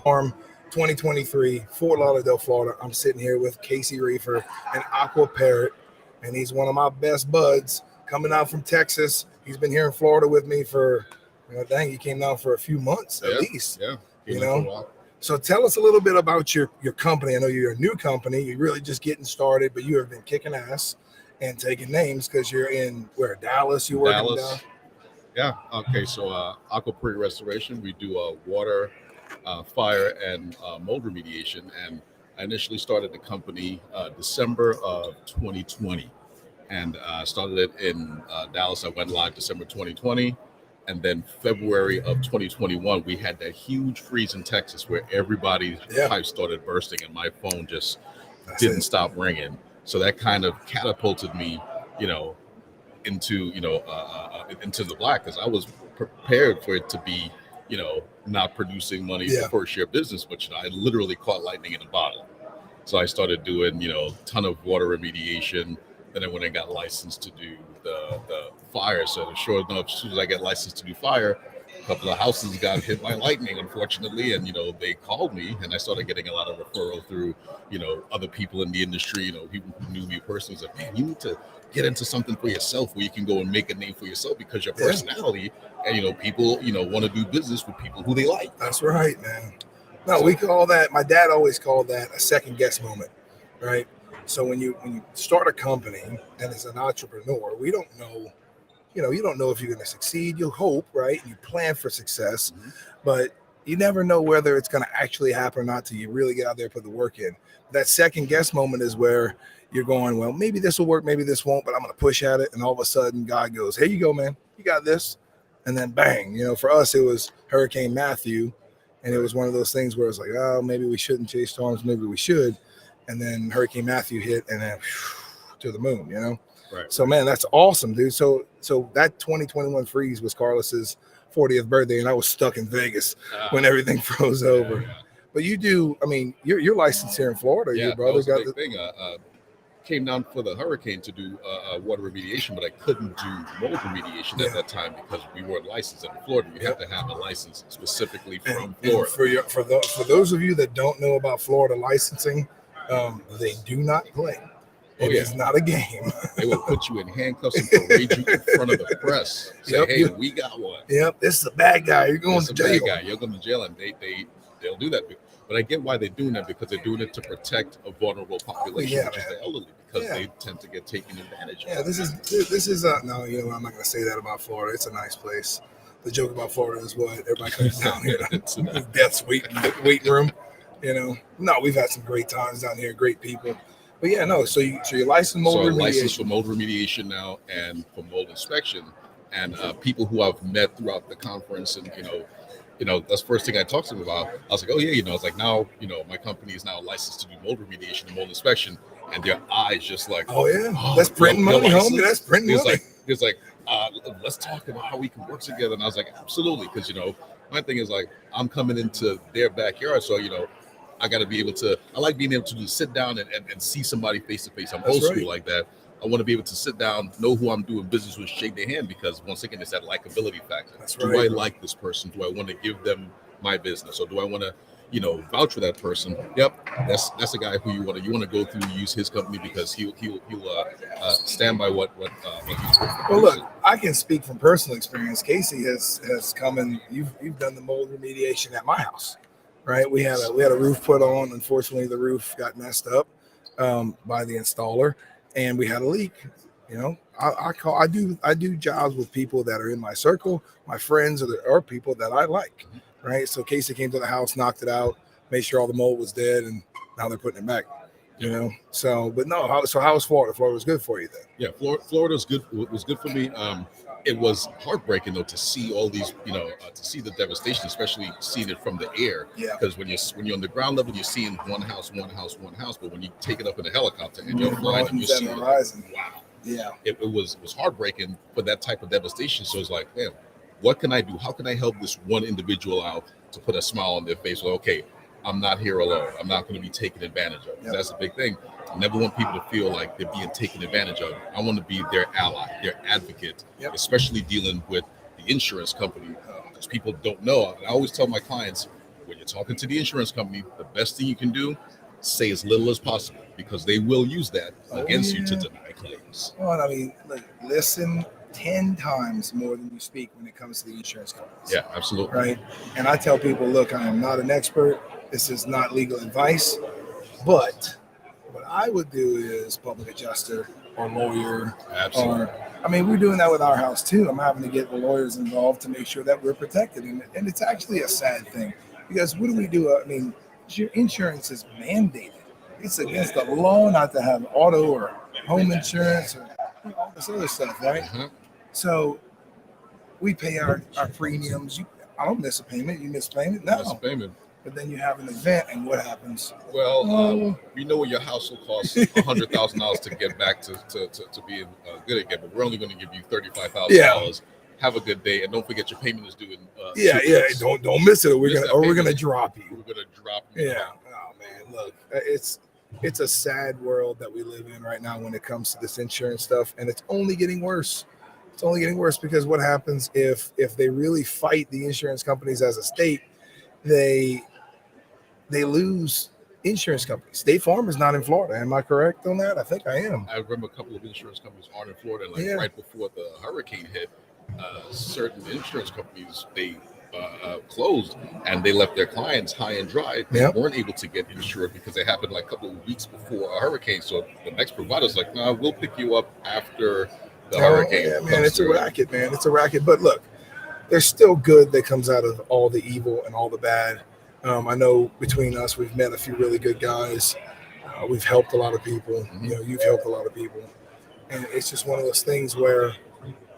Farm 2023, Fort Lauderdale, Florida. I'm sitting here with Casey Reefer and Aqua Parrot, and he's one of my best buds coming out from Texas. He's been here in Florida with me for, he came down for a few months at least. Yeah, So tell us a little bit about your company. I know you're a new company. You're really just getting started, but you have been kicking ass and taking names because you're in Dallas. You're working down. Yeah. Okay. So Aqua Parrot Restoration, we do water, fire, and mold remediation. And I initially started the company December of 2020, and started it in Dallas. I went live December 2020. And then February of 2021, we had that huge freeze in Texas where everybody's pipes started bursting and my phone just didn't stop ringing. So that kind of catapulted me, into the black, because I was prepared for it to be, not producing money for first year business, but I literally caught lightning in a bottle. So I started doing, ton of water remediation. And then when I got licensed to do the fire, so sure enough, as soon as I got licensed to do fire, a couple of houses got hit by lightning, unfortunately, and they called me, and I started getting a lot of referral through other people in the industry, people who knew me personally. Was like, man, you need to get into something for yourself where you can go and make a name for yourself, because your personality and people want to do business with people who they like. That's right, man. No, we call that, my dad always called that a second guess moment, right? So when you start a company, and as an entrepreneur, we don't know, you don't know if you're going to succeed. You hope, right? You plan for success, but you never know whether it's going to actually happen or not till you really get out there and put the work in. That second guess moment is where you're going, well, maybe this will work, maybe this won't, but I'm going to push at it. And all of a sudden, God goes, here you go, man. You got this. And then bang, for us, it was Hurricane Matthew. And it was one of those things where it's like, oh, maybe we shouldn't chase storms. Maybe we should. And then Hurricane Matthew hit, and then to the moon, Right. So, man, that's awesome, dude. So that 2021 freeze was Carlos's 40th birthday, and I was stuck in Vegas when everything froze over. Yeah. But you do, you're licensed here in Florida. Yeah, your brother got the thing. Came down for the hurricane to do water remediation, but I couldn't do mold remediation at that time because we weren't licensed in Florida. You have to have a license specifically from Florida. For those of you that don't know about Florida licensing, they do not play. It is not a game. They will put you in handcuffs and parade you in front of the press. Say, hey, we got one. Yep, this is a bad guy. You're going to jail. You're going to jail, and they'll do that. But I get why they're doing that, because they're doing it to protect a vulnerable population, which is the elderly, because they tend to get taken advantage of. Yeah, this is no, I'm not going to say that about Florida. It's a nice place. The joke about Florida is what everybody comes down here to death's waiting room. No, we've had some great times down here, great people. But yeah, no. So you're licensed mold remediation. Licensed for mold remediation now, and for mold inspection, and people who I've met throughout the conference, and that's the first thing I talked to them about. I was like, oh yeah, it's like now, my company is now licensed to do mold remediation and mold inspection, and their eyes just like, oh yeah, that's printing money, homie. That's printing money. It's like, let's talk about how we can work together. And I was like, absolutely, because my thing is like, I'm coming into their backyard, so I got to be able to. I like being able to just sit down and see somebody face to face. I'm old school like that. I want to be able to sit down, know who I'm doing business with, shake their hand, because once again, it's that likability factor. Do I like this person? Do I want to give them my business, or do I want to, vouch for that person? Yep, that's a guy who you want to go through, use his company, because he'll stand by what he's doing. Well, look, I can speak from personal experience. Casey has come and you've done the mold remediation at my house, right? We had a roof put on. Unfortunately, the roof got messed up by the installer, and we had a leak. I do jobs with people that are in my circle, my friends, or people that I like, right? So Casey came to the house, knocked it out, made sure all the mold was dead, and now they're putting it back. So, but no. How was Florida? Florida was good for you then? Yeah, Florida was good. Was good for me. It was heartbreaking though to see all these, to see the devastation, especially seeing it from the air. Yeah. Because when you're on the ground level, you're seeing one house, but when you take it up in a helicopter and you're flying and you're seeing the horizon. Wow. Yeah. It was heartbreaking for that type of devastation. So it's like, man, what can I do? How can I help this one individual out to put a smile on their face? Well, okay, I'm not here alone. I'm not going to be taken advantage of. Yep. That's a big thing. I never want people to feel like they're being taken advantage of. I want to be their ally, their advocate, especially dealing with the insurance company, because people don't know. I always tell my clients, when you're talking to the insurance company, the best thing you can do, say as little as possible, because they will use that against you to deny claims. Well, I mean, look, listen 10 times more than you speak when it comes to the insurance companies. Yeah, absolutely. Right. And I tell people, look, I am not an expert. This is not legal advice. But what I would do is public adjuster or lawyer. Absolutely. I mean, we're doing that with our house too. I'm having to get the lawyers involved to make sure that we're protected. And it's actually a sad thing because what do? I mean, your insurance is mandated. It's against the law not to have auto or home insurance or all this other stuff, right? Mm-hmm. So we pay our premiums. I don't miss a payment. You miss a payment? No. Miss a payment. But then you have an event, and what happens? Well, we know what your house will cost $100,000 to get back to being good again, but we're only going to give you $35,000. Yeah. Have a good day, and don't forget your payment is due in. Don't miss it. We're gonna drop you. We're gonna drop you. Yeah. Oh man, look, it's a sad world that we live in right now when it comes to this insurance stuff, and it's only getting worse. It's only getting worse because what happens if they really fight the insurance companies as a state, they lose insurance companies. State Farm is not in Florida. Am I correct on that? I think I am. I remember a couple of insurance companies aren't in Florida. Right before the hurricane hit, certain insurance companies, they closed and they left their clients high and dry. They weren't able to get insured because it happened like a couple of weeks before a hurricane. So the next provider's like, no, we'll pick you up after the hurricane. Yeah, man, it's a racket, man. It's a racket. But look, there's still good that comes out of all the evil and all the bad. I know between us, we've met a few really good guys. We've helped a lot of people. Mm-hmm. You know, you've helped a lot of people. And it's just one of those things where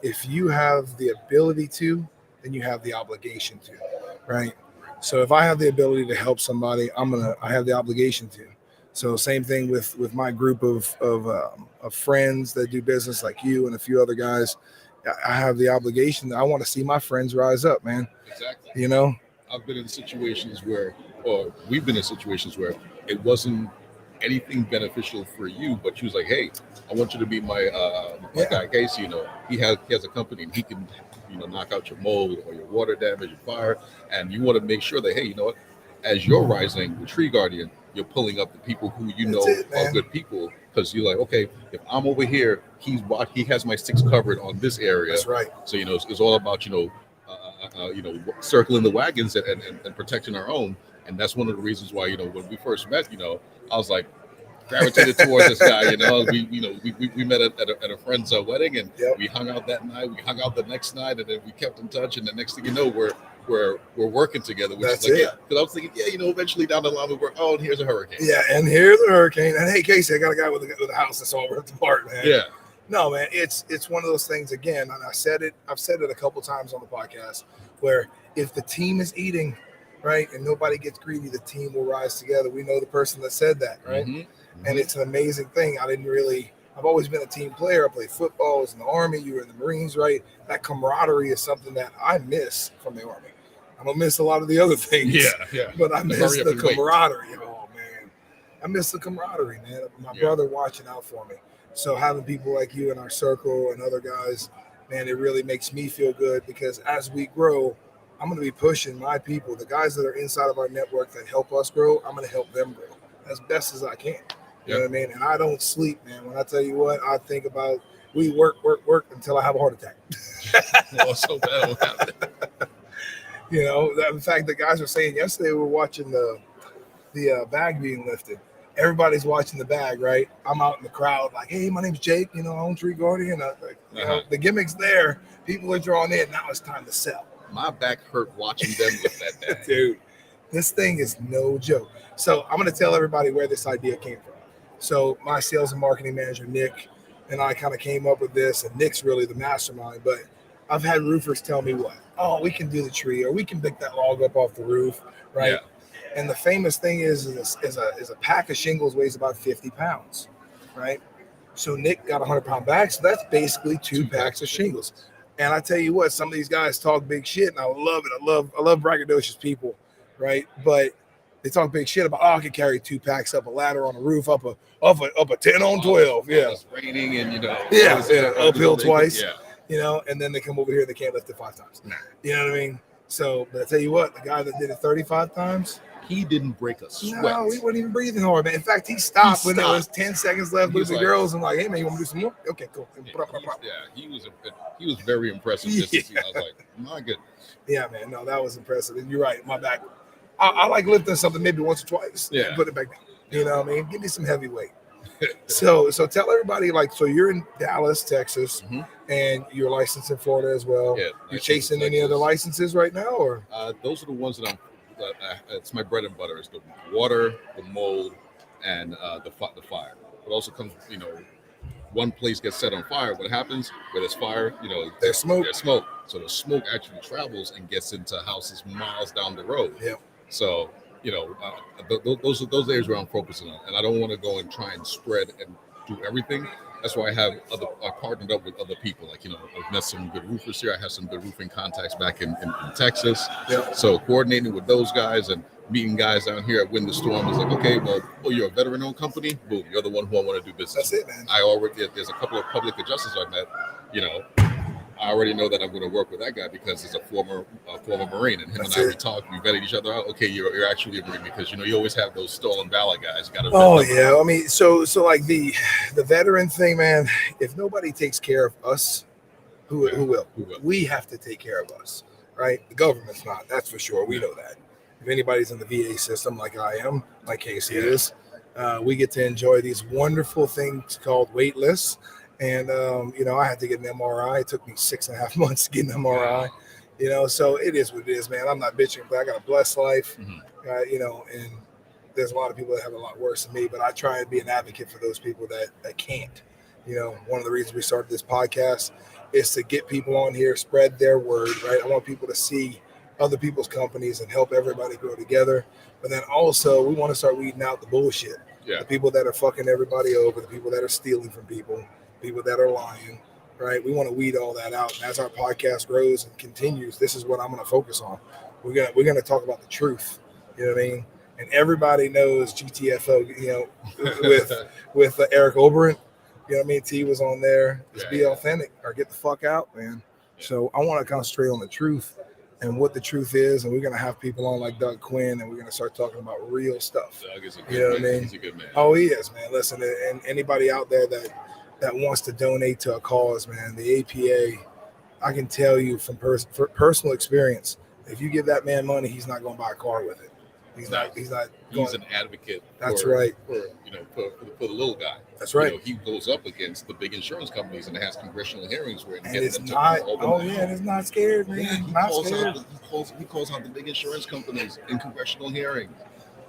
if you have the ability to, then you have the obligation to, right? So if I have the ability to help somebody, I have the obligation to. So same thing with my group of friends that do business like you and a few other guys. I have the obligation. I want to see my friends rise up, man. Exactly. You know? I've been in situations where, or we've been in situations where it wasn't anything beneficial for you, but she was like, "Hey, I want you to be my guy Casey. You know, he has a company and he can, knock out your mold or your water damage, your fire, and you want to make sure that, hey, you know what? As you're rising, the tree guardian, you're pulling up the people who are good people, because you're like, okay, if I'm over here, he has my six covered on this area. That's right. So it's all about circling the wagons and protecting our own. And that's one of the reasons why, when we first met, I was like gravitated towards this guy. We met at a friend's wedding, and we hung out that night. We hung out the next night, and then we kept in touch. And the next thing you know, we're working together. Because I was thinking, eventually down the line we were. Oh, and here's a hurricane. Yeah, and here's a hurricane. And hey, Casey, I got a guy with a house that's all ripped apart, man. Yeah. No, man, it's one of those things again, and I've said it a couple times on the podcast, where if the team is eating, right, and nobody gets greedy, the team will rise together. We know the person that said that, right? Mm-hmm. And it's an amazing thing. I've always been a team player. I played football, I was in the Army, you were in the Marines, right? That camaraderie is something that I miss from the Army. I don't miss a lot of the other things. Yeah. But I miss the camaraderie. Oh, man. I miss the camaraderie, man. My brother watching out for me. So having people like you in our circle and other guys, man, it really makes me feel good, because as we grow, I'm going to be pushing my people, the guys that are inside of our network that help us grow, I'm going to help them grow as best as I can. You know what I mean? And I don't sleep, man. When I tell you what, I think about, we work until I have a heart attack. Well, so bad will happen. In fact, the guys were saying yesterday, we were watching the bag being lifted. Everybody's watching the bag, right? I'm out in the crowd like, hey, my name's Jake, I own Tree Guardian. The gimmick's there. People are drawing in. Now it's time to sell. My back hurt watching them with that bag. Dude, this thing is no joke. So I'm going to tell everybody where this idea came from. So my sales and marketing manager, Nick, and I kind of came up with this, and Nick's really the mastermind, but I've had roofers tell me we can do the tree, or we can pick that log up off the roof, right? Yeah. And the famous thing is a pack of shingles weighs about 50 pounds, right? So Nick got a 100-pound bag, so that's basically two packs of shingles. And I tell you what, some of these guys talk big shit, and I love it. I love braggadocious people, right? But they talk big shit about, I can carry 2 packs up a ladder on a roof, up a 10 on 12. Yeah. It's raining and, uphill twice. And then they come over here, they can't lift it 5 times. Nah. You know what I mean? So, but I tell you what, the guy that did it 35 times, He didn't break a sweat. no, he wasn't even breathing hard, man. In fact, he stopped when there was 10 seconds left with the girls. I'm like, hey, man, you want to do some more? Okay, cool. He was very impressive. Just to see. I was like, my goodness. Yeah, man, no, that was impressive. And you're right, my back. I like lifting something maybe once or twice. Yeah. And put it back down. You know what I mean? Give me some heavyweight. So tell everybody, like, so you're in Dallas, Texas, and you're licensed in Florida as well. Yeah, you chasing any other licenses right now, or? Those are the ones that it's my bread and butter. Is the water, the mold, and the fire. It also comes, one place gets set on fire. What happens where there's fire? There's smoke. There's smoke. So the smoke actually travels and gets into houses miles down the road. Yeah. So those are those areas where I'm focusing on, and I don't want to go and try and spread and do everything. That's why I partnered up with other people. Like, I've met some good roofers here. I have some good roofing contacts back in Texas. Yeah. So coordinating with those guys and meeting guys down here at Wind the Storm is like, okay, well, you're a veteran-owned company. Boom, you're the one who I want to do business. That's it, man. There's a couple of public adjusters I've met. I already know that I'm going to work with that guy because he's a former Marine, and him and I, we talked, we vetted each other out. Okay, you're actually a Marine because you always have those stolen valor guys. You got to. Yeah, I mean, so like the veteran thing, man. If nobody takes care of us, who will? We have to take care of us, right? The government's not. That's for sure. We know that. If anybody's in the VA system, like I am, like Casey is, we get to enjoy these wonderful things called wait lists. And, I had to get an MRI. It took me 6.5 months to get an MRI, so it is what it is, man. I'm not bitching, but I got a blessed life, and there's a lot of people that have a lot worse than me, but I try and be an advocate for those people that can't. One of the reasons we started this podcast is to get people on here, spread their word, right? I want people to see other people's companies and help everybody grow together. But then also we want to start weeding out the bullshit. Yeah. The people that are fucking everybody over, the people that are stealing from people that are lying, right? We want to weed all that out. And as our podcast grows and continues, this is what I'm going to focus on. We're gonna talk about the truth. You know what I mean? And everybody knows GTFO, with Eric Oberyn. You know what I mean? T was on there. Just be authentic or get the fuck out, man. Yeah. So I want to concentrate on the truth and what the truth is. And we're going to have people on like Doug Quinn, and we're going to start talking about real stuff. Doug is a good man. He's a good man. Oh, he is, man. Listen, and anybody out there that wants to donate to a cause, man, the APA, I can tell you from personal experience, if you give that man money, he's not going to buy a car with it. He's an advocate. That's right. For the little guy. That's right. He goes up against the big insurance companies and has congressional hearings where it's not. And it's not scared, man. Yeah, he calls out the big insurance companies in congressional hearings.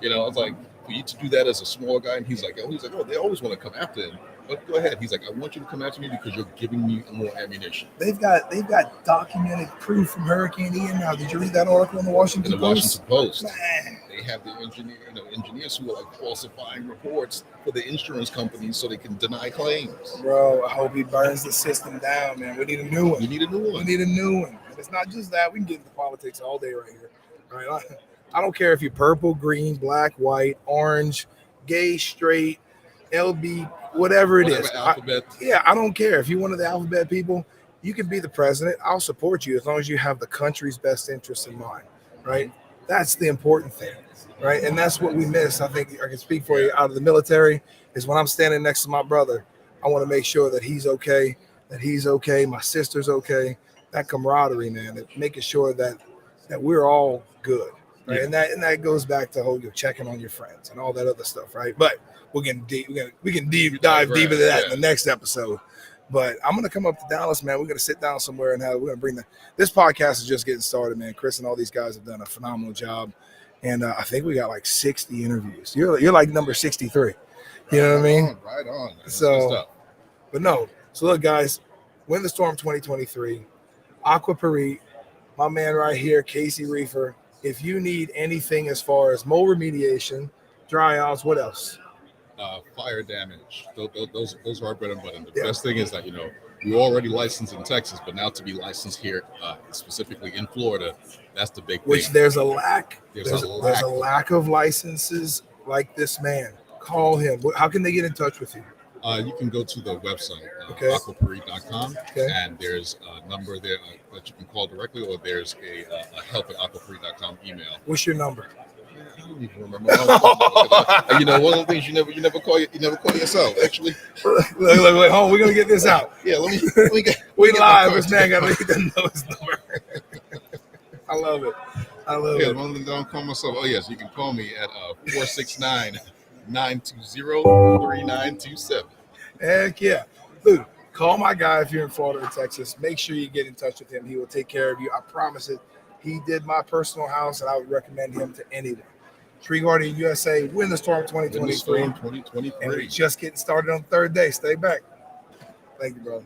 It's like for you to do that as a small guy, and he's like, they always want to come after him. But go ahead. He's like, I want you to come after me because you're giving me more ammunition. They've got documented proof from Hurricane Ian now. Did you read that article in the Washington Post? Man. They have the engineers who are like falsifying reports for the insurance companies so they can deny claims. Bro, I hope he burns the system down, man. We need a new one. We need a new one. And it's not just that. We can get into politics all day right here. All right. I don't care if you're purple, green, black, white, orange, gay, straight, LB, whatever it is. I don't care. If you're one of the alphabet people, you can be the president. I'll support you as long as you have the country's best interests in mind, right? That's the important thing, right? And that's what we miss. I think I can speak for you out of the military is when I'm standing next to my brother, I want to make sure that he's okay, my sister's okay, that camaraderie, man, making sure that we're all good, right? Yeah. And that goes back to you're checking on your friends and all that other stuff, right? But we can dive deep into that in the next episode. But I'm gonna come up to Dallas, man. We're gonna sit down somewhere and we're gonna bring this podcast is just getting started, man. Chris and all these guys have done a phenomenal job, and I think we got like 60 interviews. You're like number 63. You know what I mean? Right on. Man. So look, guys, Win the Storm 2023, Aqua Parit, my man right here, Casey Reefer. If you need anything as far as mold remediation, dry outs, what else? Fire damage. Those are our bread and butter. And the best thing is that we're already licensed in Texas, but now to be licensed here, specifically in Florida, that's the big thing. Which there's a lack. There's a lack of licenses like this man. Call him. How can they get in touch with you? You can go to the website, Okay. aquapuri.com, Okay. and there's a number there that you can call directly, or there's a help@aquapuri.com email. What's your number? I don't even remember. And you know, one of the things you never call yourself. Actually, look, hold on, we're gonna get this out. yeah, let me We get my live. card This man together. got to know his number. I love it. I love Yeah, it. one of them don't call myself. Oh yes, you can call me at 469-920-3927. Heck yeah, dude. Call my guy if you're in Florida or Texas. Make sure you get in touch with him. He will take care of you. I promise it. He did my personal house, and I would recommend him to anyone. Tree Guardian USA, Win the Storm 2023. Storm And we're 2023. just getting started on the third day. Stay back. Thank you, bro.